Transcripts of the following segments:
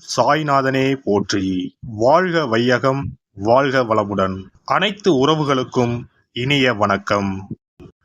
சாய்நாதனே போற்றி. வாழ்க வையகம், வாழ்க வளமுடன். அனைத்து உறவுகளுக்கும் இனிய வணக்கம்.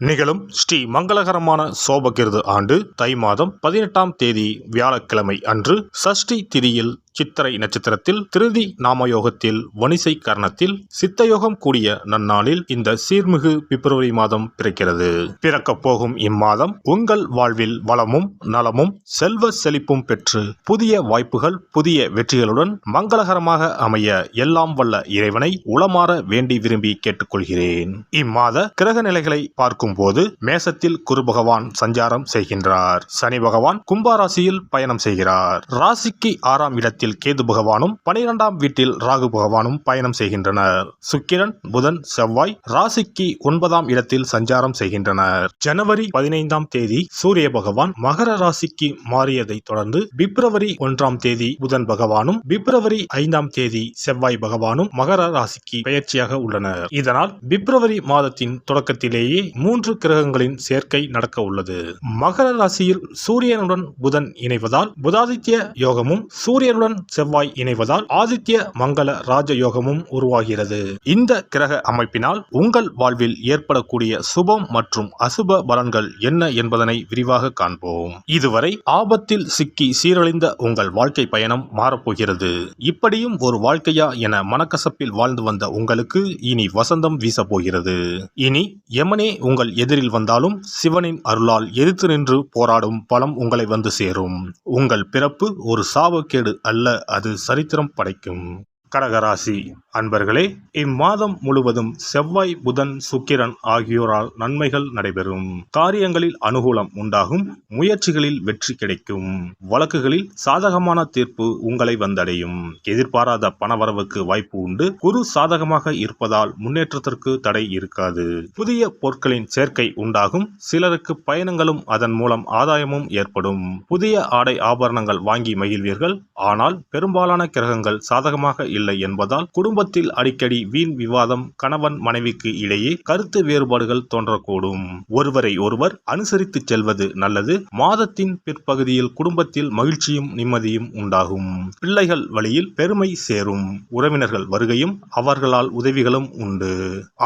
நிகழும் ஸ்ரீ மங்களகரமான சோபகிருது ஆண்டு தை மாதம் 18ஆம் தேதி வியாழக்கிழமை அன்று சஷ்டி திதியில் சித்திரை நட்சத்திரத்தில் திருதி நாமயோகத்தில் வணிசை கரணத்தில் சித்தயோகம் கூடிய நன்னாளில் இந்த சீர்மிகு பிப்ரவரி மாதம் பிறக்கிறது. பிறக்கப் போகும் இம்மாதம் உங்கள் வாழ்வில் வளமும் நலமும் செல்வ செழிப்பும் பெற்று புதிய வாய்ப்புகள் புதிய வெற்றிகளுடன் மங்களகரமாக அமைய எல்லாம் வல்ல இறைவனை உளமாற வேண்டி விரும்பி கேட்டுக்கொள்கிறேன். இம்மாத கிரக நிலைகளை பார்க்கும் போது மேசத்தில் குரு பகவான் சஞ்சாரம் செய்கின்றார். சனி பகவான் கும்பாராசியில் பயணம் செய்கிறார். ராசிக்கு 6ஆம் இடத்தில் கேது பகவானும் 12ஆம் வீட்டில் ராகு பகவானும் பயணம் செய்கின்றனர். சுக்கிரன் புதன் செவ்வாய் ராசிக்கு 9ஆம் இடத்தில் சஞ்சாரம் செய்கின்றனர். ஜனவரி 15ஆம் தேதி சூரிய பகவான் மகர ராசிக்கு மாறியதை தொடர்ந்து பிப்ரவரி 1ஆம் தேதி புதன் பகவானும் பிப்ரவரி 5ஆம் தேதி செவ்வாய் பகவானும் மகர ராசிக்கு பெயர்ச்சியாக உள்ளனர். இதனால் பிப்ரவரி மாதத்தின் தொடக்கத்திலேயே 3 கிரகங்களின் சேர்க்கை நடக்க உள்ளது. மகர ராசியில் சூரியனுடன் புதன் இணைவதால் புதாதித்ய யோகமும் சூரியனுடன் செவ்வாய் இணைவதால் ஆதித்ய மங்கள ராஜயோகமும் உருவாகிறது. இந்த கிரக அமைப்பினால் உங்கள் வாழ்வில் ஏற்படக்கூடிய சுபம் மற்றும் அசுப பலன்கள் என்ன என்பதனை விரிவாக காண்போம். இதுவரை ஆபத்தில் சிக்கி சீரழிந்த உங்கள் வாழ்க்கை பயணம் மாறப்போகிறது. இப்படியும் ஒரு வாழ்க்கையா என மனக்கசப்பில் வாழ்ந்து வந்த உங்களுக்கு இனி வசந்தம் வீசப்போகிறது. இனி யமனே உங்கள் எதிரில் வந்தாலும் சிவனின் அருளால் எதிர்த்து நின்று போராடும் பலம் உங்களை வந்து சேரும். உங்கள் பிறப்பு ஒரு சாபக்கேடு அல்ல, அது சரித்திரம் படைக்கும். கடகராசி அன்பர்களே, இம்மாதம் முழுவதும் செவ்வாய் புதன் சுக்கிரன் ஆகியோரால் நன்மைகள் நடைபெறும். காரியங்களில் அனுகூலம் உண்டாகும். முயற்சிகளில் வெற்றி கிடைக்கும். வழக்குகளில் சாதகமான தீர்ப்பு உங்களை வந்தடையும். எதிர்பாராத பணவரவுக்கு வாய்ப்பு உண்டு. குரு சாதகமாக இருப்பதால் முன்னேற்றத்திற்கு தடை இருக்காது. புதிய பொருட்களின் சேர்க்கை உண்டாகும். சிலருக்கு பயணங்களும் அதன் மூலம் ஆதாயமும் ஏற்படும். புதிய ஆடை ஆபரணங்கள் வாங்கி மகிழ்வீர்கள். ஆனால் பெரும்பாலான கிரகங்கள் சாதகமாக இல்லை என்பதால் குடும்பத்தில் அடிக்கடி வீண் விவாதம், கணவன் மனைவிக்கு இடையே கருத்து வேறுபாடுகள் தோன்றக்கூடும். ஒருவரை ஒருவர் அனுசரித்து செல்வது நல்லது. மாதத்தின் பிற்பகுதியில் குடும்பத்தில் மகிழ்ச்சியும் நிம்மதியும் உண்டாகும். பிள்ளைகள் வழியில் பெருமை சேரும். உறவினர்கள் வருகையும் அவர்களால் உதவிகளும் உண்டு.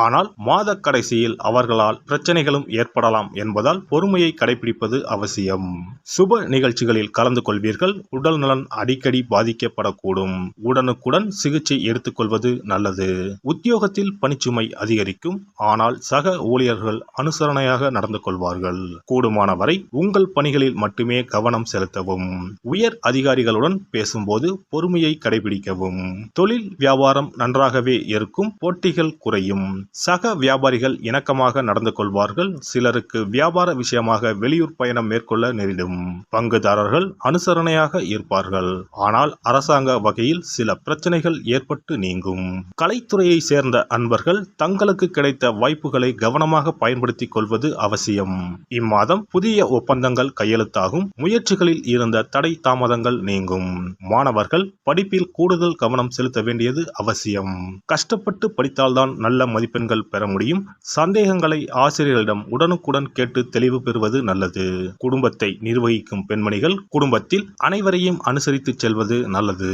ஆனால் மாத கடைசியில் அவர்களால் பிரச்சனைகளும் ஏற்படலாம் என்பதால் பொறுமையை கடைபிடிப்பது அவசியம். சுப நிகழ்ச்சிகளில் கலந்து கொள்வீர்கள். உடல் நலன் அடிக்கடி பாதிக்கப்படக்கூடும். உடனுக்குடன் சிகிச்சை எடுத்துக்கொள்வது நல்லது. உத்தியோகத்தில் பணிச்சுமை அதிகரிக்கும். ஆனால் சக ஊழியர்கள் அனுசரணையாக நடந்து கொள்வார்கள். கூடுமான வரை உங்கள் பணிகளில் மட்டுமே கவனம் செலுத்தவும். உயர் அதிகாரிகளுடன் பேசும்போது பொறுமையை கடைபிடிக்கவும். தொழில் வியாபாரம் நன்றாகவே இருக்கும். போட்டிகள் குறையும். சக வியாபாரிகள் இணக்கமாக நடந்து கொள்வார்கள். சிலருக்கு வியாபார விஷயமாக வெளியூர் பயணம் மேற்கொள்ள நேரிடும். பங்குதாரர்கள் அனுசரணையாக இருப்பார்கள். ஆனால் அரசாங்க வகையில் சில பிரச்சனைகள் ஏற்பட்டு நீங்கும். கலைத்துறையை சேர்ந்த அன்பர்கள் தங்களுக்கு கிடைத்த வாய்ப்புகளை கவனமாக பயன்படுத்திக் கொள்வது அவசியம். இம்மாதம் புதிய ஒப்பந்தங்கள் கையெழுத்தாகும். முயற்சிகளில் இருந்த தடை தாமதங்கள் நீங்கும். மாணவர்கள் படிப்பில் கூடுதல் கவனம் செலுத்த வேண்டியது அவசியம். கஷ்டப்பட்டு படித்தால்தான் நல்ல மதிப்பெண்கள் பெற முடியும். சந்தேகங்களை ஆசிரியர்களிடம் உடனுக்குடன் கேட்டு தெளிவு பெறுவது நல்லது. குடும்பத்தை நிர்வகிக்கும் பெண்மணிகள் குடும்பத்தில் அனைவரையும் அனுசரித்து செல்வது நல்லது.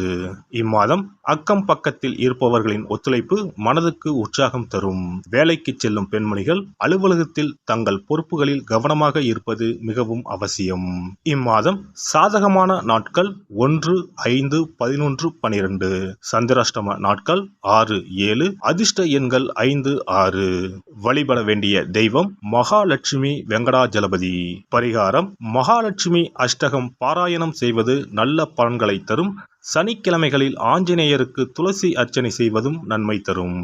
இம்மாதம் அக்கம் பக்கத்தில் இருப்பவர்களின் ஒத்துழைப்பு மனதுக்கு உற்சாகம் தரும். வேலைக்கு செல்லும் பெண்மணிகள் அலுவலகத்தில் தங்கள் பொறுப்புகளில் கவனமாக இருப்பது மிகவும் அவசியம். இம்மாதம் சாதகமான நாட்கள் 1, 5, 11, 12. சந்திராஷ்டம நாட்கள் 6, 7. அதிர்ஷ்ட எண்கள் 5, 6. வழிபட வேண்டிய தெய்வம் மகாலட்சுமி வெங்கடாஜலபதி. பரிகாரம் மகாலட்சுமி அஷ்டகம் பாராயணம் செய்வது நல்ல பலன்களை தரும். சனிக்கிழமைகளில் ஆஞ்சநேயருக்கு துளசி அர்ச்சனை செய்வதும் நன்மை தரும்.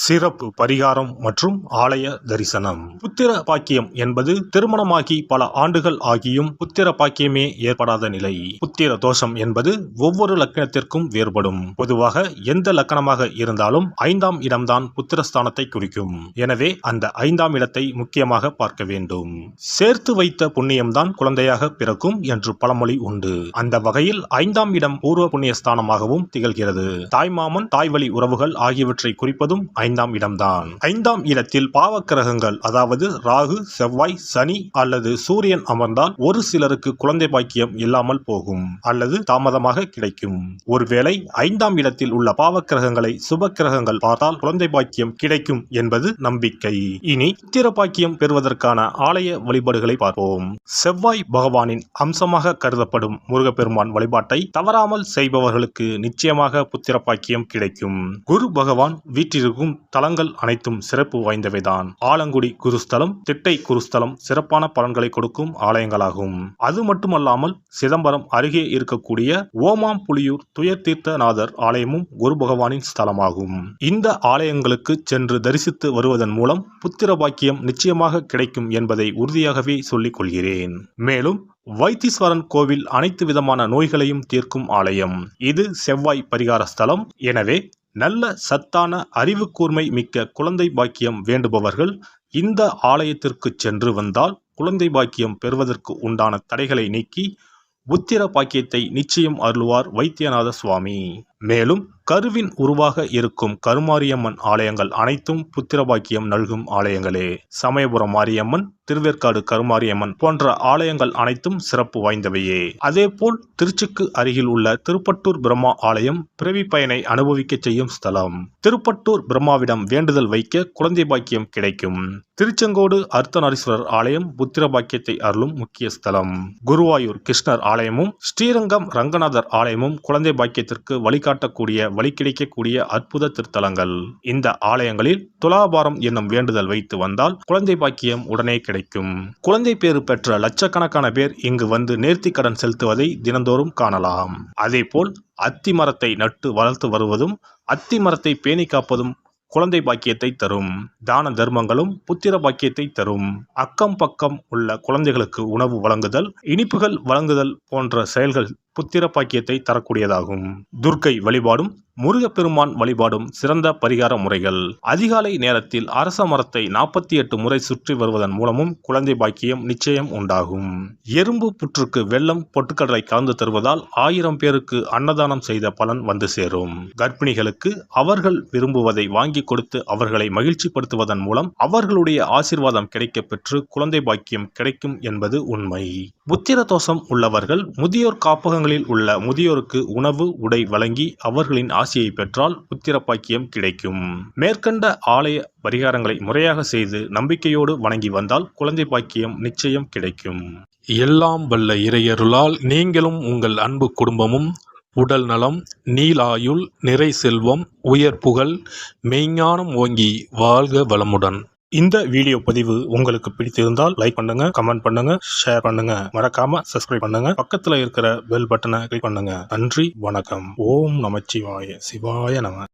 சிறப்பு பரிகாரம் மற்றும் ஆலய தரிசனம். புத்திர பாக்கியம் என்பது திருமணமாகி பல ஆண்டுகள் ஆகியும் புத்திர பாக்கியமே ஏற்படாத நிலை. புத்திர தோஷம் என்பது ஒவ்வொரு லக்கணத்திற்கும் வேறுபடும். பொதுவாக எந்த லக்கணமாக இருந்தாலும் 5ஆம் இடம்தான் புத்திரஸ்தானத்தை குறிக்கும். எனவே அந்த 5ஆம் இடத்தை முக்கியமாக பார்க்க வேண்டும். சேர்த்து வைத்த புண்ணியம்தான் குழந்தையாக பிறக்கும் என்று பழமொழி உண்டு. அந்த வகையில் 5ஆம் இடம் பூர்வ புண்ணியஸ்தானமாகவும் திகழ்கிறது. தாய்மாமன், தாய்வழி உறவுகள் ஆகியவற்றை குறிப்பதும் 5ஆம் இடம்தான். 5ஆம் இடத்தில் பாவக்கிரகங்கள் அதாவது ராகு, செவ்வாய், சனி அல்லது சூரியன் அமர்ந்தால் ஒரு சிலருக்கு குழந்தை பாக்கியம் இல்லாமல் போகும் அல்லது தாமதமாக கிடைக்கும். ஒருவேளை 5ஆம் இடத்தில் உள்ள பாவக்கிரகங்களை சுப கிரகங்கள் பார்த்தால் குழந்தை பாக்கியம் கிடைக்கும் என்பது நம்பிக்கை. இனி புத்திர பாக்கியம் பெறுவதற்கான ஆலய வழிபாடுகளை பார்ப்போம். செவ்வாய் பகவானின் அம்சமாக கருதப்படும் முருகப்பெருமான் வழிபாட்டை தவறாமல் செய்பவர்களுக்கு நிச்சயமாக புத்திர பாக்கியம் கிடைக்கும். குரு பகவான் வீற்றிருக்கும் தலங்கள் அனைத்தும் சிறப்பு வாய்ந்தவைதான். ஆலங்குடி குருஸ்தலம், திட்டை குருஸ்தலம் சிறப்பான பலன்களை கொடுக்கும் ஆலயங்களாகும். அது மட்டுமல்லாமல் சிதம்பரம் அருகே இருக்கக்கூடிய ஓமாம்புலியூர் துயர்தீர்த்தநாதர் ஆலயமும் குரு பகவானின் ஸ்தலமாகும். இந்த ஆலயங்களுக்கு சென்று தரிசித்து வருவதன் மூலம் புத்திர பாக்கியம் நிச்சயமாக கிடைக்கும் என்பதை உறுதியாகவே சொல்லிக் கொள்கிறேன். மேலும் வைத்தீஸ்வரன் கோவில் அனைத்து விதமான நோய்களையும் தீர்க்கும் ஆலயம். இது செவ்வாய் பரிகார ஸ்தலம். எனவே நல்ல சத்தான அறிவு கூர்மை மிக்க குழந்தை பாக்கியம் வேண்டுபவர்கள் இந்த ஆலயத்திற்கு சென்று வந்தால் குழந்தை பாக்கியம் பெறுவதற்கு உண்டான தடைகளை நீக்கி புத்திர பாக்கியத்தை நிச்சயம் அருள்வார் வைத்தியநாத சுவாமி. மேலும் கருவின் உருவாக இருக்கும் கருமாரியம்மன் ஆலயங்கள் அனைத்தும் புத்திர பாக்கியம் நல்கும் ஆலயங்களே. சமயபுரம் மாரியம்மன், திருவேற்காடு கருமாரியம்மன் போன்ற ஆலயங்கள் அனைத்தும் சிறப்பு வாய்ந்தவையே. அதேபோல் திருச்சிக்கு அருகில் உள்ள திருப்பட்டூர் பிரம்மா ஆலயம் பிறவி பயனை அனுபவிக்க செய்யும் ஸ்தலம். திருப்பட்டூர் பிரம்மாவிடம் வேண்டுதல் வைக்க குழந்தை பாக்கியம் கிடைக்கும். திருச்செங்கோடு அர்த்தநாரீஸ்வரர் ஆலயம் புத்திர பாக்கியத்தை அருளும் முக்கிய ஸ்தலம். குருவாயூர் கிருஷ்ணர் ஆலயமும் ஸ்ரீரங்கம் ரங்கநாதர் ஆலயமும் குழந்தை பாக்கியத்திற்கு வழிகாட்டக்கூடிய வழி கிடைக்கக்கூடிய அற்புத திருத்தலங்கள். இந்த ஆலயங்களில் துலாபாரம் என்னும் வேண்டுதல் வைத்து வந்தால் குழந்தை பாக்கியம் உடனே கிடைக்கும். குழந்தை பேறு பெற்ற லட்சக்கணக்கான பேர் இங்கு வந்து நேர்த்தி கடன் செலுத்துவதை தினந்தோறும் காணலாம். அதேபோல் அத்தி மரத்தை நட்டு வளர்த்து வருவதும் அத்தி மரத்தை பேணி காப்பதும் குழந்தை பாக்கியத்தை தரும். தான தர்மங்களும் புத்திர பாக்கியத்தை தரும். அக்கம் பக்கம் உள்ள குழந்தைகளுக்கு உணவு வழங்குதல், இனிப்புகள் வழங்குதல் போன்ற செயல்கள் புத்திர பாக்கியத்தை தரக்கூடியதாகும். துர்க்கை வழிபாடும் முருகப்பெருமான் வழிபாடும் சிறந்த பரிகார முறைகள். அதிகாலை நேரத்தில் அரச மரத்தை 48 முறை சுற்றி வருவதன் மூலமும் குழந்தை பாக்கியம் நிச்சயம் உண்டாகும். எறும்பு புற்றுக்கு வெல்லம் பொட்டுக்கடலை கலந்து தருவதால் 1000 பேருக்கு அன்னதானம் செய்த பலன் வந்து சேரும். கர்ப்பிணிகளுக்கு அவர்கள் விரும்புவதை வாங்கி கொடுத்து அவர்களை மகிழ்ச்சிப்படுத்துவதன் மூலம் அவர்களுடைய ஆசீர்வாதம் கிடைக்க பெற்று குழந்தை பாக்கியம் கிடைக்கும் என்பது உண்மை. புத்திர தோஷம் உள்ளவர்கள் முதியோர் காப்பகங்களில் உள்ள முதியோருக்கு உணவு உடை வழங்கி அவர்களின் ஆசையை பெற்றால் புத்திர பாக்கியம் கிடைக்கும். மேற்கண்ட ஆலய பரிகாரங்களை முறையாக செய்து நம்பிக்கையோடு வணங்கி வந்தால் குழந்தை பாக்கியம் நிச்சயம் கிடைக்கும். எல்லாம் வல்ல இறையருளால் நீங்களும் உங்கள் அன்பு குடும்பமும் உடல் நலம், நீலாயுள், நிறை செல்வம், உயர் புகழ், மெய்ஞானம் ஓங்கி வாழ்க வளமுடன். இந்த வீடியோ பதிவு உங்களுக்கு பிடித்திருந்தால் லைக் பண்ணுங்க, கமெண்ட் பண்ணுங்க, ஷேர் பண்ணுங்க, மறக்காம சப்ஸ்கிரைப் பண்ணுங்க, பக்கத்துல இருக்கிற பெல் பட்டனை கிளிக் பண்ணுங்க. நன்றி, வணக்கம். ஓம் நமச்சிவாய, சிவாய நம.